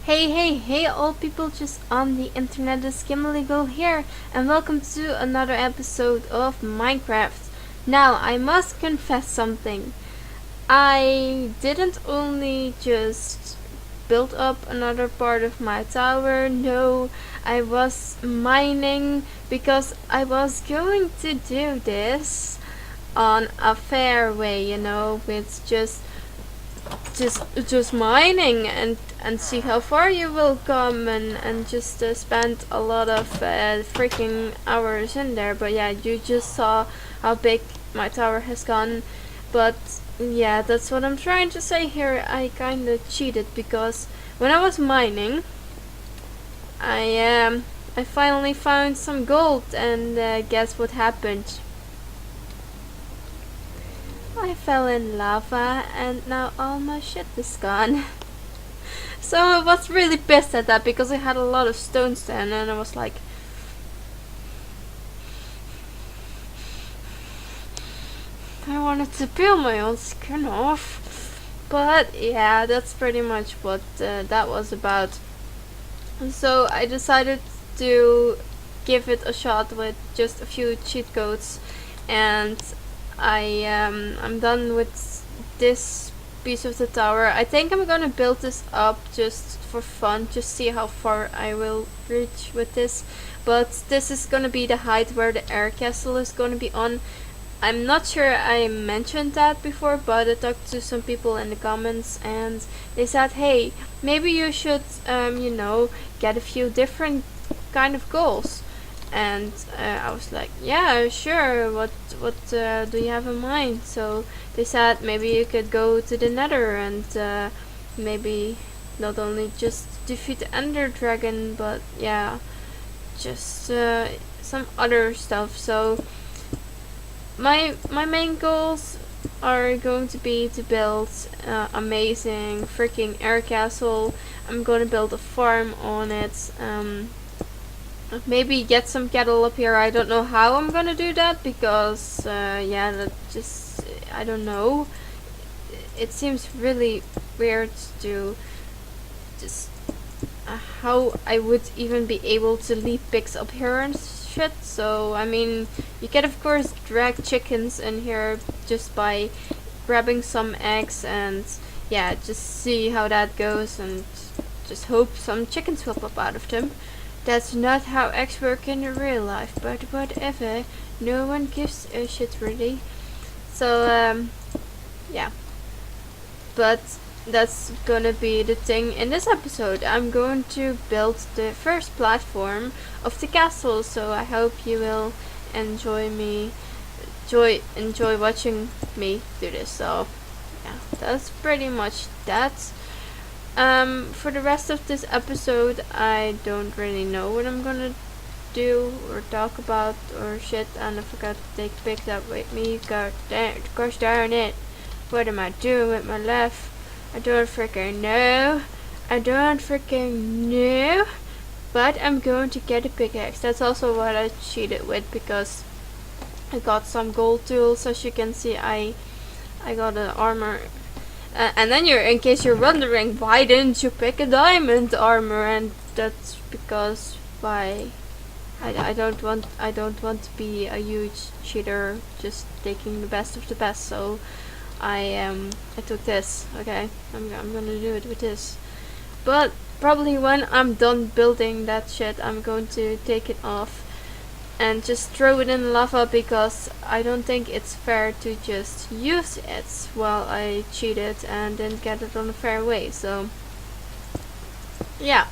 Hey, all people just on the internet, is Kimberly here, and welcome to another episode of Minecraft. Now, I must confess something. I didn't only just build up another part of my tower, no, I was mining because I was going to do this on a fair way, with just mining and see how far you will come and just spend a lot of freaking hours in there. But yeah, you just saw how big my tower has gone. But yeah, that's what I'm trying to say here. I kind of cheated because when I was mining, I finally found some gold, and guess what happened? I fell in lava and now all my shit is gone. So I was really pissed at that because I had a lot of stones then, and I was like, I wanted to peel my own skin off. But yeah, that's pretty much what that was about. So I decided to give it a shot with just a few cheat codes, and I'm done with this piece of the tower. I think I'm gonna build this up just for fun, just see how far I will reach with this. But this is gonna be the height where the air castle is gonna be on. I'm not sure I mentioned that before, but I talked to some people in the comments and they said, hey, maybe you should get a few different kind of goals. And I was like, yeah, sure, what do you have in mind? So they said maybe you could go to the nether and maybe not only just defeat the ender dragon, but yeah, just some other stuff. So my main goals are going to be to build amazing freaking air castle. I'm going to build a farm on it. Maybe get some cattle up here. I don't know how I'm gonna do that because yeah, that just I don't know. It seems really weird to just how I would even be able to leave pigs up here and shit. So I mean, you can of course drag chickens in here just by grabbing some eggs and yeah, just see how that goes and just hope some chickens will pop out of them. That's not how eggs work in real life, but whatever. No one gives a shit really. So yeah. But that's gonna be the thing in this episode. I'm going to build the first platform of the castle, so I hope you will enjoy watching me do this. So yeah, that's pretty much that. For the rest of this episode, I don't really know what I'm gonna do or talk about or shit, and I forgot to take pics up with me. Gosh darn it. What am I doing with my life? I don't freaking know. But I'm going to get a pickaxe. That's also what I cheated with because I got some gold tools. As you can see, I got an armor. And then in case you're wondering, why didn't you pick a diamond armor? And that's because I don't want to be a huge cheater, just taking the best of the best. So I took this. Okay, I'm gonna do it with this. But probably when I'm done building that shit, I'm going to take it off and just throw it in lava because I don't think it's fair to just use it while I cheated and didn't get it on a fair way. So yeah,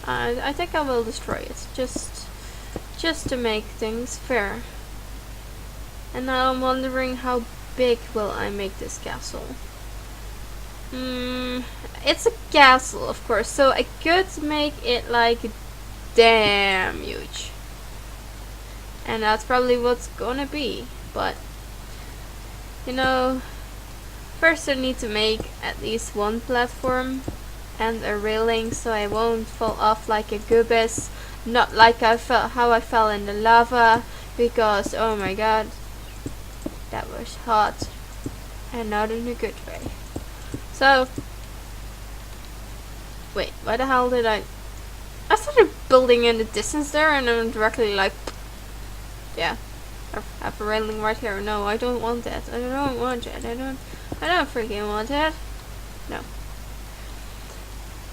I think I will destroy it just to make things fair. And now I'm wondering, how big will I make this castle? It's a castle, of course, so I could make it like damn huge. And that's probably what's gonna be. But first I need to make at least one platform and a railing so I won't fall off like a goobus. Not like how I fell in the lava, because oh my god, that was hot and not in a good way. So Wait, why the hell did I started building in the distance there, and I'm directly like, yeah, I have a railing right here. No, I don't want that. I don't want it. I don't freaking want it. No.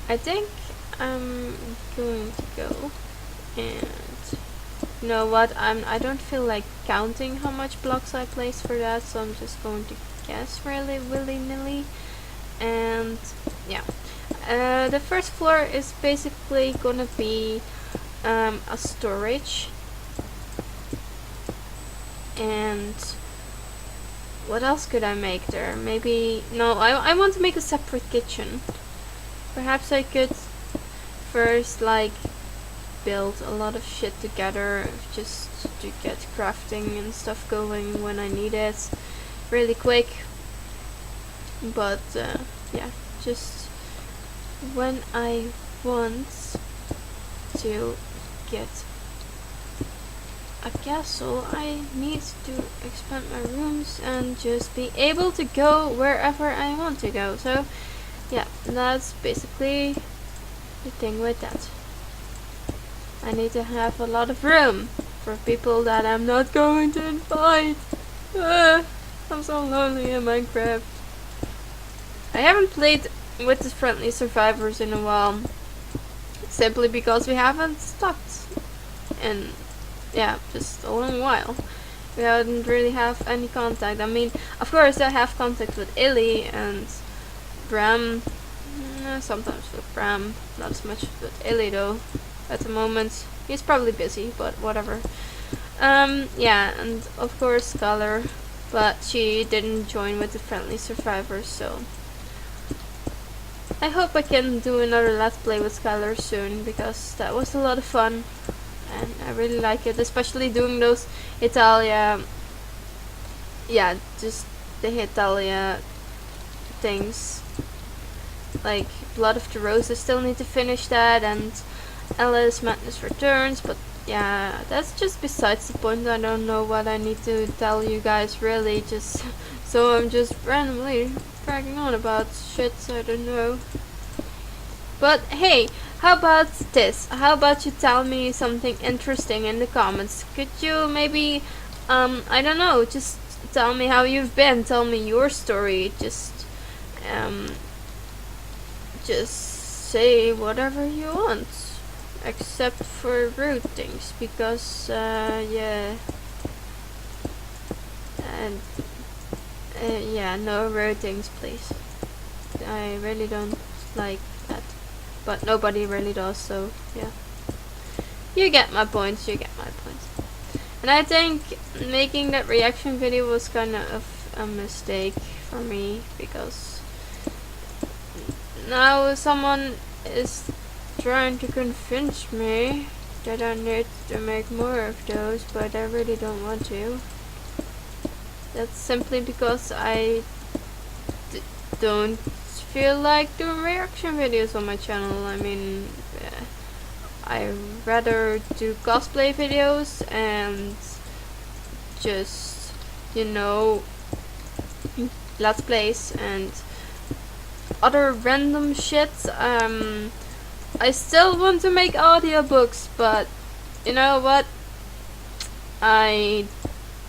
I think I'm going to go, and you know what? I don't feel like counting how much blocks I placed for that, so I'm just going to guess really willy-nilly. And yeah, the first floor is basically gonna be a storage, and what else could I make there? Maybe, no, I want to make a separate kitchen. Perhaps I could first like build a lot of shit together just to get crafting and stuff going when I need it really quick. But yeah, just when I want to get a castle, I need to expand my rooms and just be able to go wherever I want to go. So yeah, that's basically the thing with that. I need to have a lot of room for people that I'm not going to invite. I'm so lonely in Minecraft. I haven't played with the friendly survivors in a while, simply because we haven't stopped in, yeah, just a long while. We don't really have any contact. I mean, of course I have contact with Illy and Bram, sometimes with Bram, not as much with Illy though, at the moment. He's probably busy, but whatever. Yeah, and of course Scholar, but she didn't join with the friendly survivors, so I hope I can do another Let's Play with Skylar soon, because that was a lot of fun and I really like it, especially doing those Italia, yeah, just the Italia things, like Blood of the Rose. I still need to finish that, and Alice Madness Returns, but yeah, that's just besides the point. I don't know what I need to tell you guys really, just so I'm just randomly bragging on about shit I don't know. But hey, how about this? How about you tell me something interesting in the comments? Could you maybe, I don't know, just tell me how you've been, tell me your story, just say whatever you want, except for rude things, because yeah, and yeah, no rude things please. I really don't like that, but nobody really does, so yeah, you get my points, you get my points. And I think making that reaction video was kind of a mistake for me, because now someone is trying to convince me that I need to make more of those, but I really don't want to. That's simply because I don't feel like doing reaction videos on my channel. I mean, I rather do cosplay videos and just, you know, let's plays and other random shit. I still want to make audiobooks, but you know what? I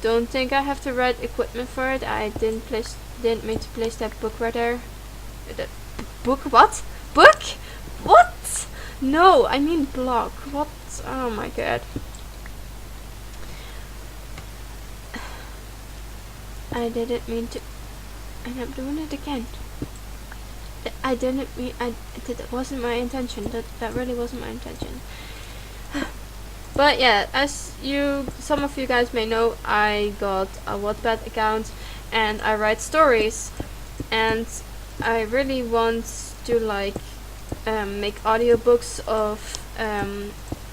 don't think I have the right equipment for it. I didn't mean to place that book right there. Book? What? Book? What? No, I mean block. What? Oh my god. I didn't mean to, and I'm doing it again. I didn't mean, that wasn't my intention. That really wasn't my intention. But yeah, as some of you guys may know, I got a Wattpad account and I write stories, and I really want to like make audiobooks of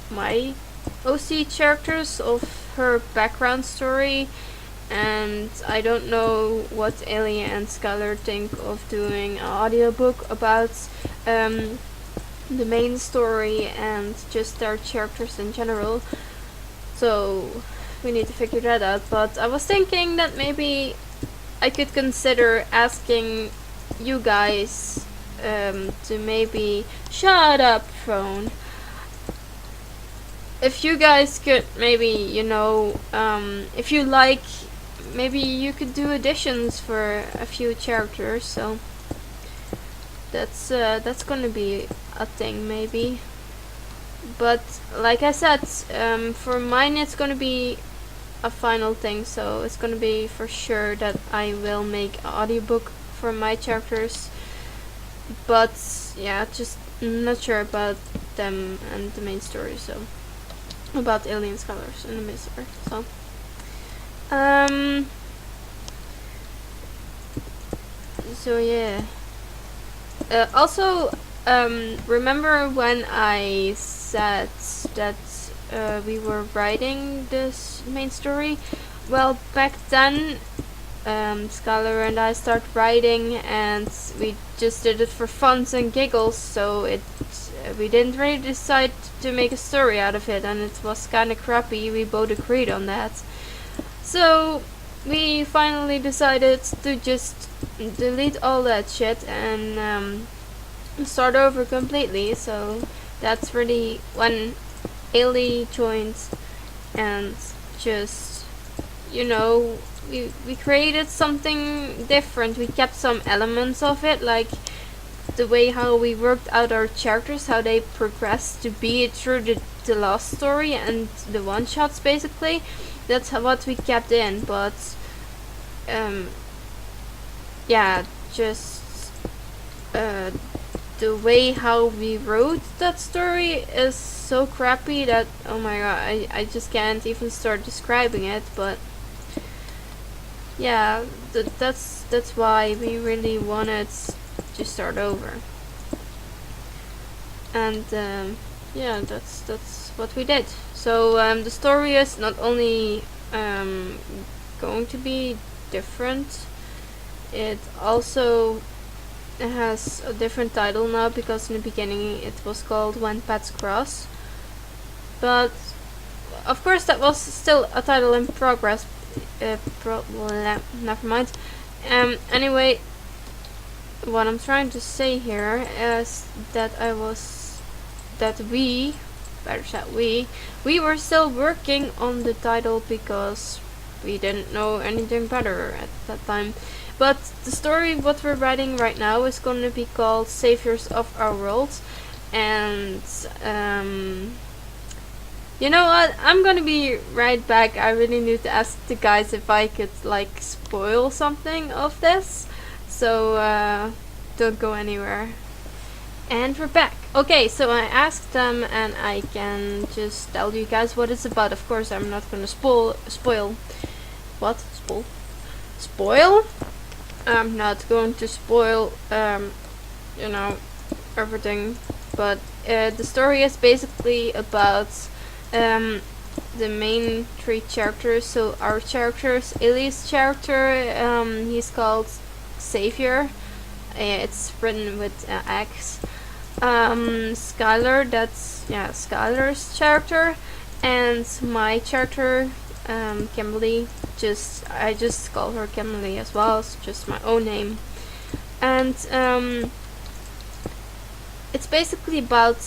my OC characters, of her background story. And I don't know what Alien and Skylar think of doing an audiobook about the main story and just their characters in general. So we need to figure that out. But I was thinking that maybe I could consider asking you guys to maybe shut up, phone. If you guys could maybe, you know, if you like, maybe you could do additions for a few characters. So that's gonna be a thing maybe. But like I said, for mine it's gonna be a final thing, so it's gonna be for sure that I will make an audiobook for my characters. But yeah, just not sure about them and the main story, so about alien scholars in the main story. So yeah. Also, remember when I said that we were writing this main story? Well, back then, Skylar and I started writing, and we just did it for funs and giggles. So we didn't really decide to make a story out of it, and it was kind of crappy. We both agreed on that. So we finally decided to just delete all that shit and start over completely. So that's really when Ailey joined, and just, you know, we created something different. We kept some elements of it, like the way how we worked out our characters, how they progressed to be through the last story and the one shots basically. That's what we kept in, but yeah, just the way how we wrote that story is so crappy that, oh my god, I just can't even start describing it. But yeah, that's why we really wanted to start over. And yeah, that's what we did. So the story is not only going to be different, it also has a different title now, because in the beginning it was called When Pets Cross. But of course that was still a title in progress. Never mind. Anyway, what I'm trying to say here is that we were still working on the title, because we didn't know anything better at that time. But the story what we're writing right now is going to be called Saviors of Our World. And you know what, I'm gonna be right back. I really need to ask the guys if I could like spoil something of this, so don't go anywhere. And we're back. Okay, so I asked them, and I can just tell you guys what it's about. Of course, I'm not gonna spoil. What? Spoil? I'm not going to spoil, you know, everything. But the story is basically about the main three characters. So our characters, Ellie's character, he's called Savior. It's written with X. Skylar, that's Skylar's character, and my character, Kimberly. I just call her Kimberly as well. It's just my own name, and it's basically about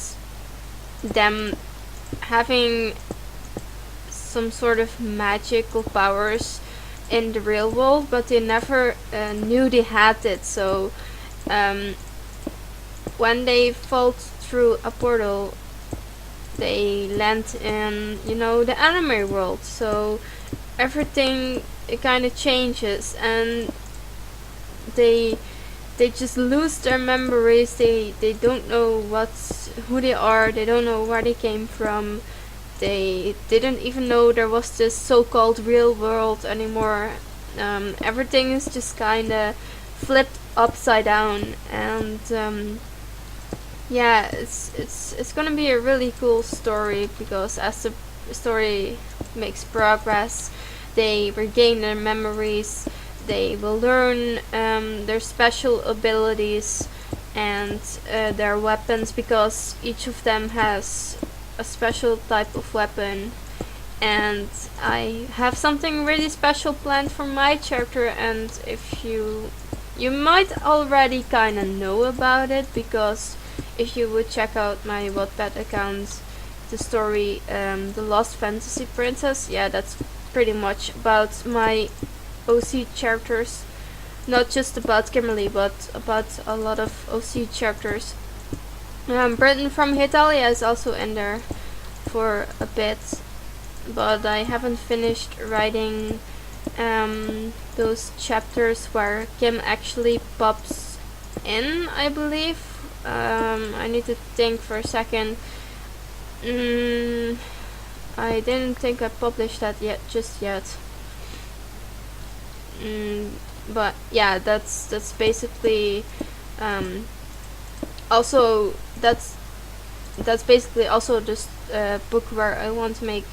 them having some sort of magical powers in the real world, but they never knew they had it. So when they fall through a portal, they land in, you know, the anime world. So everything, it kind of changes, and they just lose their memories. They don't know who they are. They don't know where they came from. They didn't even know there was this so-called real world anymore. Everything is just kind of flipped upside down, and yeah, it's gonna be a really cool story, because as the story makes progress, they regain their memories. They will learn their special abilities and their weapons, because each of them has a special type of weapon. And I have something really special planned for my character, and if you you might already kind of know about it, because if you would check out my Wattpad account, the story The Lost Fantasy Princess, yeah, that's pretty much about my OC characters. Not just about Kimberly, but about a lot of OC characters. Brenton from Hitalia is also in there for a bit, but I haven't finished writing those chapters where Kim actually pops in, I believe. I need to think for a second. I didn't think I published that just yet. But yeah, that's basically also that's basically also just a book where I want to make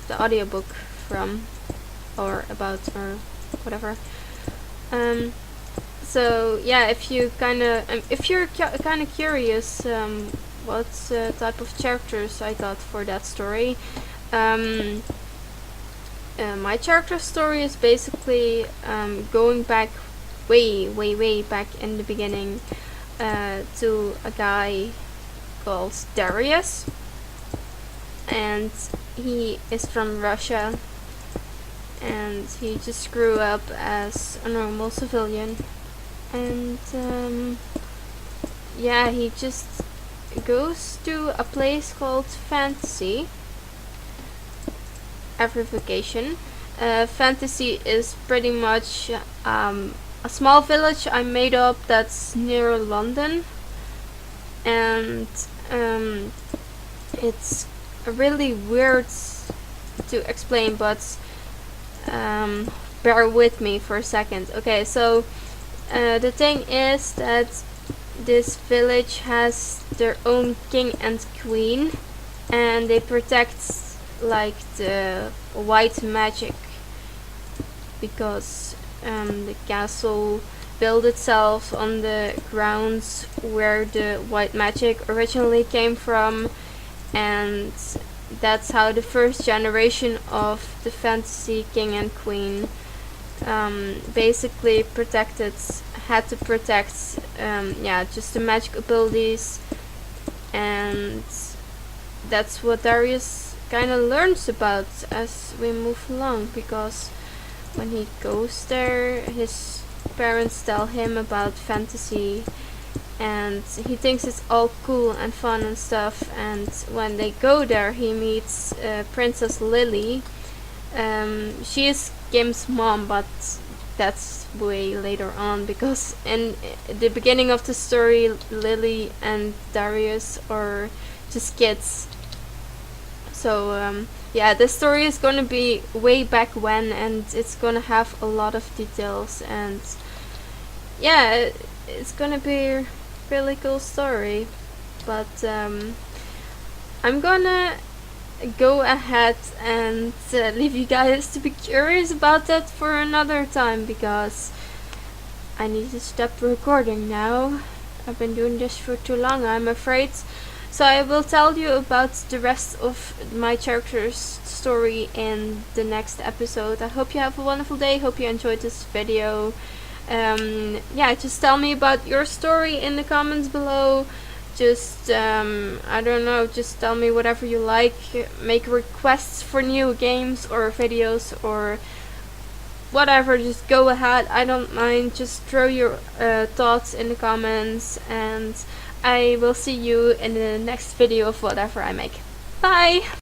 the audiobook from, or about, or whatever. So yeah, if you're kind of curious what type of characters I got for that story, my character story is basically going back way back in the beginning to a guy called Darius, and he is from Russia, and he just grew up as a normal civilian, and yeah, he just goes to a place called Fantasy every vacation. Fantasy is pretty much a small village I made up that's near London, and it's really weird to explain, but bear with me for a second. Okay, so the thing is that this village has their own king and queen, and they protect like the white magic, because the castle built itself on the grounds where the white magic originally came from, and that's how the first generation of the Fantasy king and queen basically had to protect just the magic abilities, and that's what Darius kind of learns about as we move along, because when he goes there, his parents tell him about fantasy, and he thinks it's all cool and fun and stuff, and when they go there, he meets Princess Lily. She is Kim's mom, but that's way later on, because in the beginning of the story, Lily and Darius are just kids. So yeah, this story is gonna be way back when, and it's gonna have a lot of details, and yeah, it's gonna be a really cool story. But I'm gonna go ahead and leave you guys to be curious about that for another time, because I need to stop recording now. I've been doing this for too long, I'm afraid. So I will tell you about the rest of my character's story in the next episode. I hope you have a wonderful day. Hope you enjoyed this video. Yeah, just tell me about your story in the comments below. Just I don't know, just tell me whatever you like. Make requests for new games or videos or whatever, just go ahead, I don't mind. Just throw your thoughts in the comments, and I will see you in the next video of whatever I make. Bye!